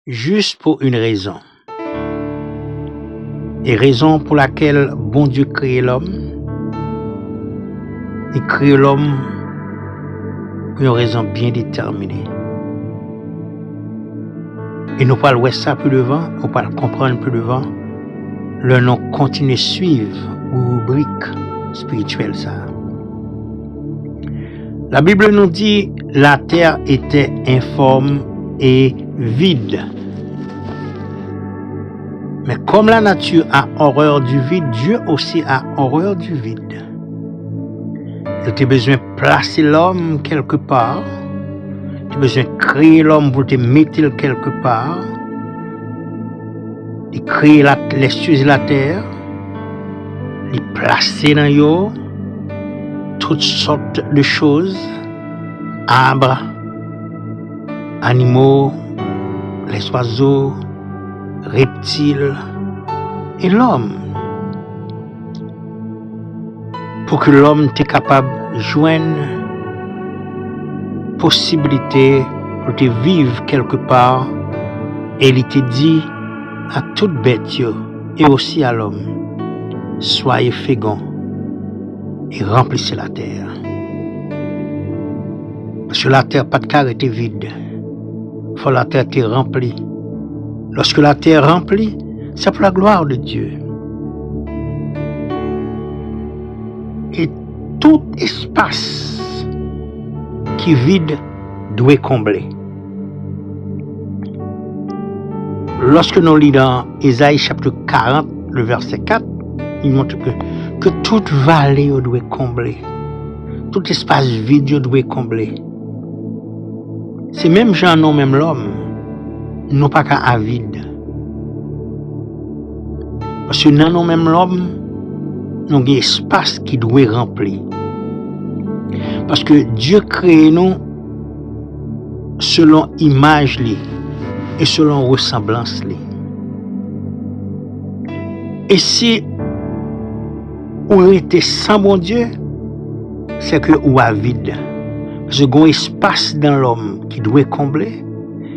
juste pour une raison. Et raison pour laquelle bon Dieu crée l'homme. Il crée l'homme pour une raison bien déterminée. Et nous parlons ça plus devant, nous parlons comprendre plus devant. Le nom continue suivre ou rubrique spirituelle ça. La Bible nous dit la terre était informe et vide. Mais comme la nature a horreur du vide, Dieu aussi a horreur du vide. Il a besoin de placer l'homme quelque part. Il a besoin de créer l'homme pour te mettre quelque part. Il crée les cieux et la terre. Il placer dans eux toutes sortes de choses. Arbres, animaux, les oiseaux, reptiles et l'homme. Pour que l'homme soit capable de joindre possibilité pour te vivre quelque part, et il te dit à toute bête et aussi à l'homme, soyez féconds et remplissez la terre. Parce que la terre pas de carré est vide. Il faut la terre être remplie. Lorsque la terre est remplie, c'est pour la gloire de Dieu. Et tout espace qui est vide doit combler. Lorsque nous lisons dans Ésaïe chapitre 40, le verset 4, il montre que toute vallée doit combler. Tout espace vide doit combler. C'est même gens, non même l'homme, non pas qu'à vide. Parce que non même l'homme, nous avons un espace qui doit remplir. Parce que Dieu crée nous selon image et selon ressemblance. Et si on était sans bon Dieu, c'est que on a vide. Parce que il y a un espace dans l'homme qui doit combler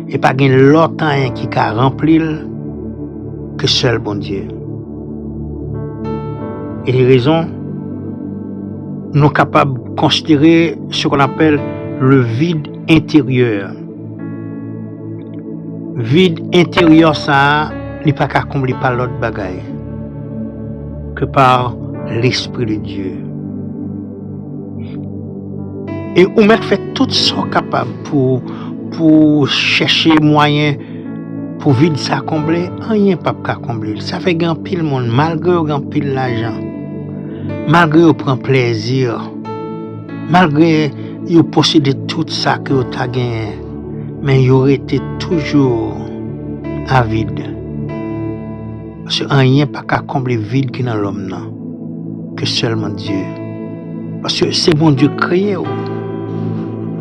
et pas un l'autre qui a rempli que seul bon Dieu. Et les raisons, nous sommes capables de considérer ce qu'on appelle le vide intérieur. Vide intérieur, ça n'est pas qu'à combler par l'autre bagaille que par l'Esprit de Dieu. Et on m'a fait tout ce capable pour chercher moyen pour vide ça combler, rien pas qu'à combler. Ça fait grand pile monde malgré grand pile l'argent. Malgré on prend plaisir. Malgré vous possédez tout ça que vous avez gagné, mais il aurait été toujours à vide. Parce que rien pas qu'à combler vide qui dans l'homme non, que seulement Dieu. Parce que c'est bon Dieu créé ou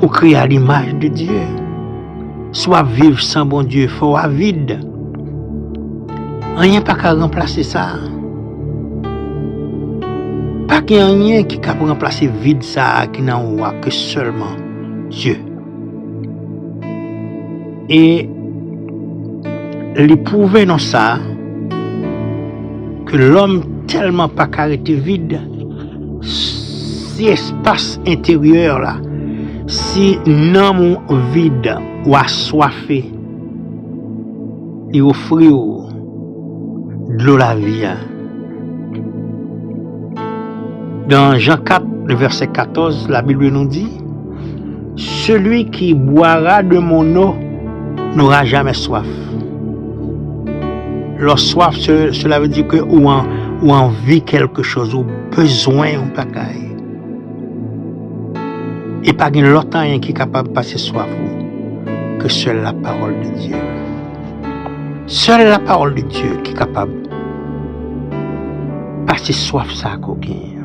créé à l'image de Dieu. Soit vivre sans bon Dieu, faut à vide. Rien pas qu'à remplacer ça. Pas qu'il y a rien qui peut remplacer vide ça qui n'a que seulement Dieu. Et l'éprouver dans ça que l'homme tellement pas carrété vide, si espace intérieur là, si non vide ou assoiffé, il offre de l'eau la vie. Dans Jean 4, le verset 14, la Bible nous dit, celui qui boira de mon eau n'aura jamais soif. La soif, cela veut dire que ou envie quelque chose, ou besoin, ou bagaille. Et pas qu'il y a longtemps qui est capable de passer soif que seule la parole de Dieu. Seule la parole de Dieu qui est capable de passer soif ça qu'on gagne.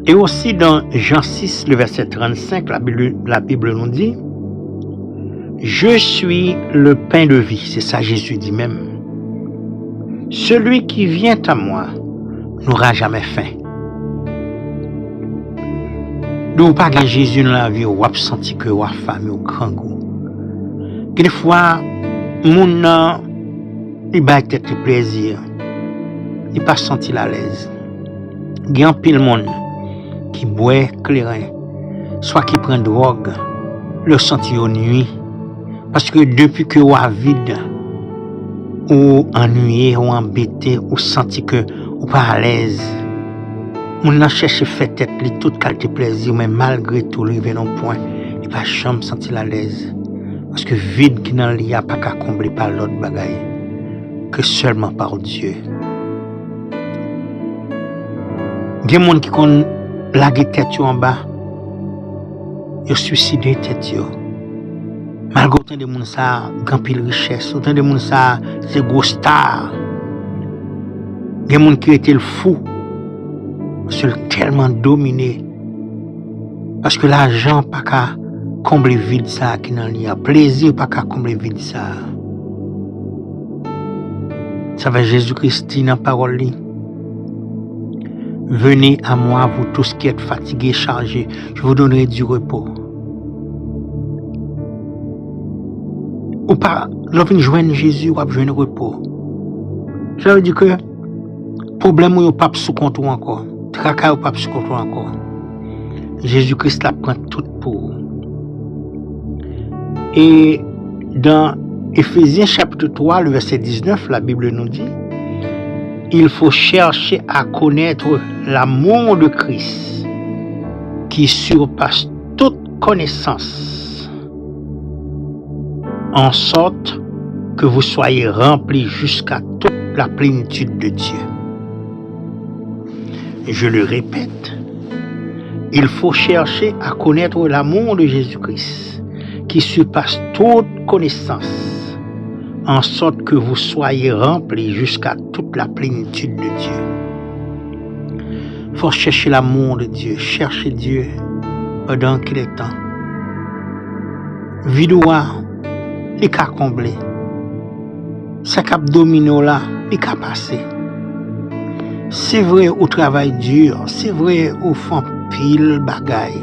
Et aussi dans Jean 6, le verset 35, la Bible nous dit, je suis le pain de vie, c'est ça Jésus dit même. Celui qui vient à moi n'aura jamais faim. Donc, pas que Jésus dans la vie, ou a senti que ou a faim au grand goût. Des fois, moun nan, il ba tête plaisir. Il pas senti à l'aise. Il y a pile monde qui boit clairin, soit qui prend drogue, le senti au nuit. Parce que depuis que vous êtes vide, ou ennuyé, ou embêté, ou senti que vous pas à l'aise, on a cherché faire tête, toute qualité plaisir, mais malgré tout, il vient un point, il pas jamais senti à l'aise. Parce que vide qui dans l'y a pas qu'à combler par l'autre bagaille, que seulement par Dieu. Il y a des gens qui ont lagué tête en bas, ils ont suicidé tête. Malgré autant de gens ça, grand pile richesse, autant de gens ça, c'est gros star. Il y a des gens qui étaient le fou, parce qu'ils tellement dominé. Parce que l'argent pas qu'à combler vide ça qui n'en y a, plaisir pas qu'à combler vide ça. Ça va Jésus-Christ dit dans la parole. Venez à moi, vous tous qui êtes fatigués, chargés, je vous donnerai du repos. Ou pas, lorsque vous joignez Jésus, vous avez le repos. Ça veut dire que le problème n'est pas sous contrôle encore. Le tracas n'est pas sous contrôle encore. Jésus-Christ la prend tout pour vous. Et dans Éphésiens chapitre 3, le verset 19, la Bible nous dit, il faut chercher à connaître l'amour de Christ qui surpasse toute connaissance, en sorte que vous soyez remplis jusqu'à toute la plénitude de Dieu. Je le répète, il faut chercher à connaître l'amour de Jésus-Christ qui surpasse toute connaissance, en sorte que vous soyez remplis jusqu'à toute la plénitude de Dieu. Il faut chercher l'amour de Dieu, chercher Dieu pendant qu'il est temps. Vidoua, il est comblé. Ça cap domino là, il est passé. C'est vrai au travail dur, c'est vrai au fond pile bagaille.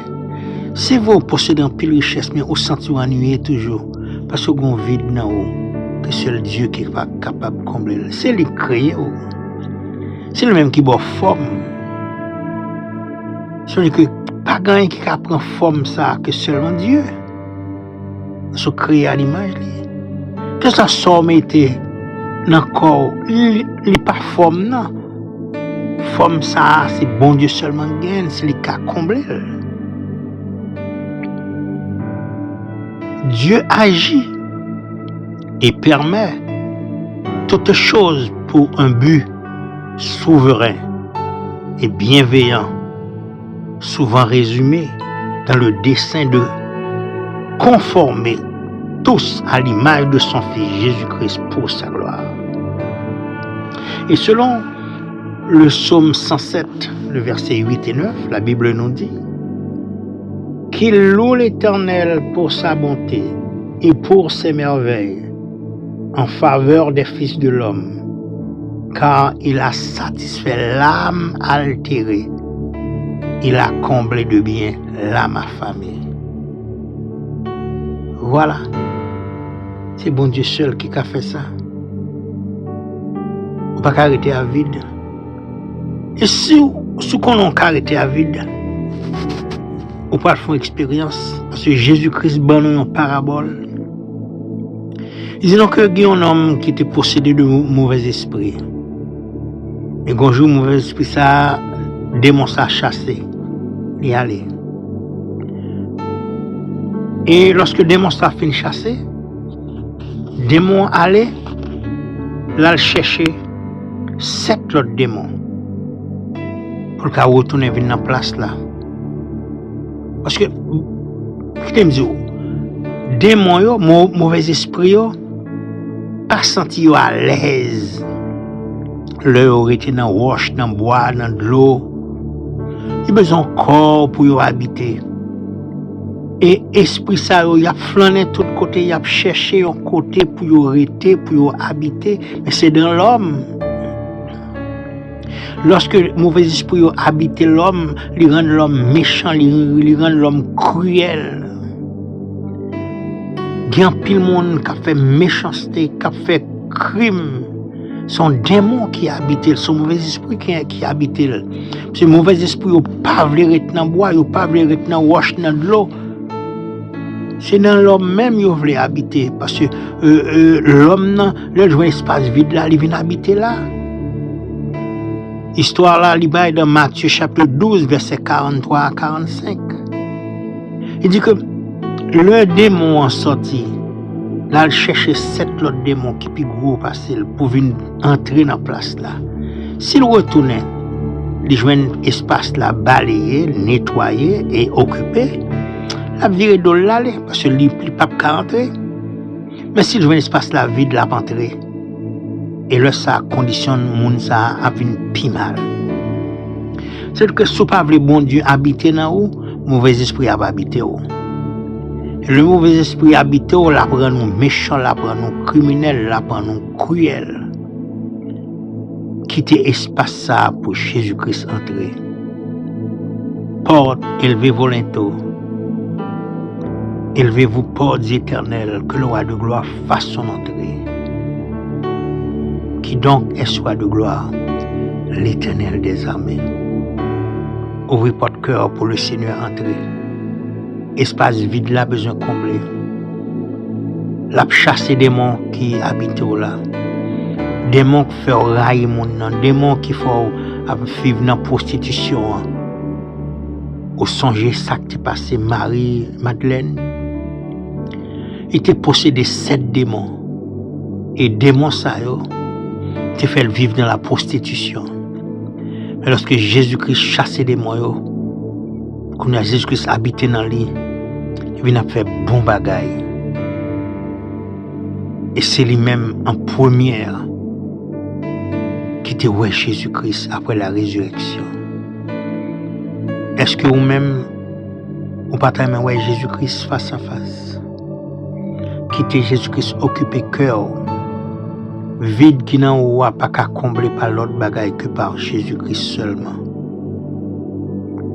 C'est vrai au posséder un pile richesse, mais au senti ennuyé toujours. Parce que vous vide dans haut. Que seul Dieu qui est capable de combler. C'est lui créé. C'est le même qui a forme. C'est que pas quelqu'un qui prend forme ça que seulement Dieu. Se créé à l'image. Que ça soit été dans le corps, il n'est pas forme non. Forme ça, c'est bon Dieu seulement gagne, c'est lui qui a comblé. Dieu agit et permet toutes choses pour un but souverain et bienveillant, souvent résumé dans le dessein de conformer tous à l'image de son Fils Jésus-Christ pour sa gloire. Et selon le psaume 107, le verset 8 et 9, la Bible nous dit qu'il loue l'Éternel pour sa bonté et pour ses merveilles en faveur des fils de l'homme, car il a satisfait l'âme altérée, il a comblé de bien l'âme affamée. Voilà, c'est bon Dieu seul qui a fait ça. On ne peut pas arrêter à vide. Et si on a arrêté à vide, on peut faire une expérience, parce que Jésus-Christ donne une parabole. Il dit donc qu'il y a un homme qui était possédé de mauvais esprits. Et quand jour mauvais esprit, ça, démon ça chassé. Il y allait. Et lorsque le démon ça finit chasser, le démon allait, là le chercher 7 autres démons. Pour qu'il retourne venir dans la place là. Parce que, je me dis, démons, mauvais esprit, pas senti à l'aise. Leur été dans la roche, dans le bois, dans de l'eau. Il a besoin de corps pour y habiter. Et esprit ça, il a flâné de tous côtés, il a cherché un côté pour y arrêter, pour y habiter. Mais c'est dans l'homme. Lorsque le mauvais esprit habite l'homme, il rend l'homme méchant, il rend l'homme cruel. Il y a un pile monde qui a fait méchanceté, qui a fait crime. Son démon qui habite, son mauvais esprit qui habite. Ce mauvais esprit, il ne pas rester dans le bois, il ne pas rester dans le roche, dans l'eau. C'est dans l'homme même qu'il veut habiter. Parce que l'homme, le joint espace vide là, il vient habiter là. Histoire là, il est dans Matthieu chapitre 12, verset 43 à 45. Il dit que le démon en sorti, là, il cherche 7 autres démons qui plus gros passer pour venir entrer dans la place là. S'il retourne, il joint espace là, balayer, nettoyer et occuper. La virée de l'aller parce que il ne peut pas rentrer. Mais s'il joue un espace là vide, la pas entrer. Et là, ça conditionne moun ça à venir plus mal. C'est que si pas le bon Dieu habiter dans vous, mauvais esprit va habiter où. Le mauvais esprit habite où, la prend nous méchants, la prend nous criminels, la prend nous cruels. Quittez espace ça pour Jésus-Christ entrer. Porte élevée volontaire. Élevez-vous, portes éternelles, que le roi de gloire fasse son entrée. Qui donc est roi de gloire? L'Éternel des armées. Ouvrez votre cœur pour le Seigneur entrer. Espace vide là, besoin combler. La chasse des démons qui habitent là. Démons qui font railler mon nom. Démons qui font vivre dans la prostitution. Au songer ça qui passé Marie Madeleine. Il était possédé 7 démons. Et démons ça yo, te fait vivre dans la prostitution. Mais lorsque Jésus-Christ chassait des démons, quand Jésus-Christ habitait dans lui, il vient faire bon bagaille. Et c'est lui-même en première qui était ouais Jésus-Christ après la résurrection. Est-ce que vous-même, vous partagez ouais Jésus-Christ face à face? Quitter Jésus-Christ occuper cœur. Vide qui n'a pas qu'à combler par l'autre bagaille que par Jésus-Christ seulement.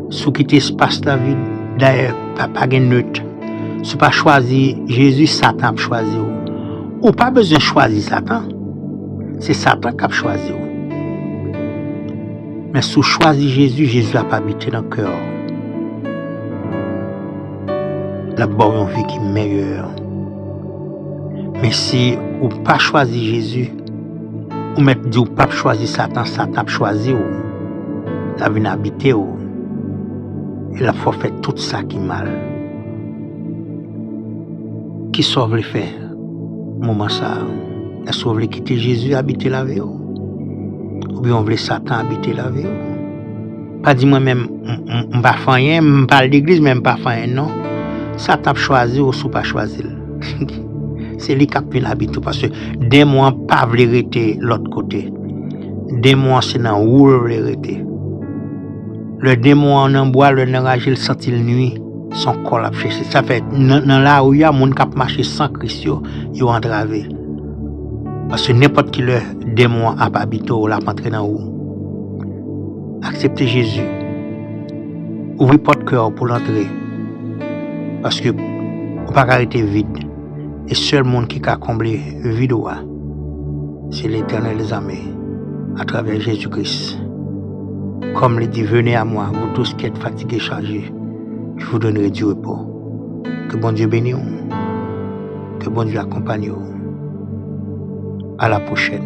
Sous quitter espace la vide, d'ailleurs, pas de neutre. Si pas choisi Jésus, Satan a choisi. Ou pas besoin de choisir Satan. C'est Satan qui a choisi. Mais si vous choisissez Jésus, Jésus n'a pas habité dans le cœur. La bonne une vie qui est meilleure. Mais si vous n'avez pas choisi Jésus, vous ne dites pas choisir Satan, Satan a choisi. La vie n'a habité. Et la foi fait tout ça qui est mal. Qui sauve les faits? Moment ça. Est-ce que vous voulez quitter Jésus habiter la vie? Ou bien vous voulez Satan habiter la vie? Pas dis moi-même, je ne pas faire rien, je ne parle d'église, mais je ne pas faire rien, non. Satan a choisi ou ne pas choisi. C'est lui qui a pu l'habiter parce que des mois pas veulent rester l'autre côté. Des mois c'est dans où veulent rester. Le démon en bois, le nage, il sentit la nuit, son corps a cherché. Ça fait dans là où il y a des gens qui marchent sans Christ, ils ont entravé. Parce que n'importe qui le démon a pas habité ou l'a entré dans où. Acceptez Jésus. Ouvrez votre cœur pour l'entrer. Parce que vous ne pouvez pas arrêter vide. Et seul monde qui a comblé vide, c'est l'Éternel des armées, à travers Jésus-Christ. Comme il dit, venez à moi, vous tous qui êtes fatigués, chargés, je vous donnerai du repos. Que bon Dieu bénisse, que bon Dieu accompagne. À la prochaine.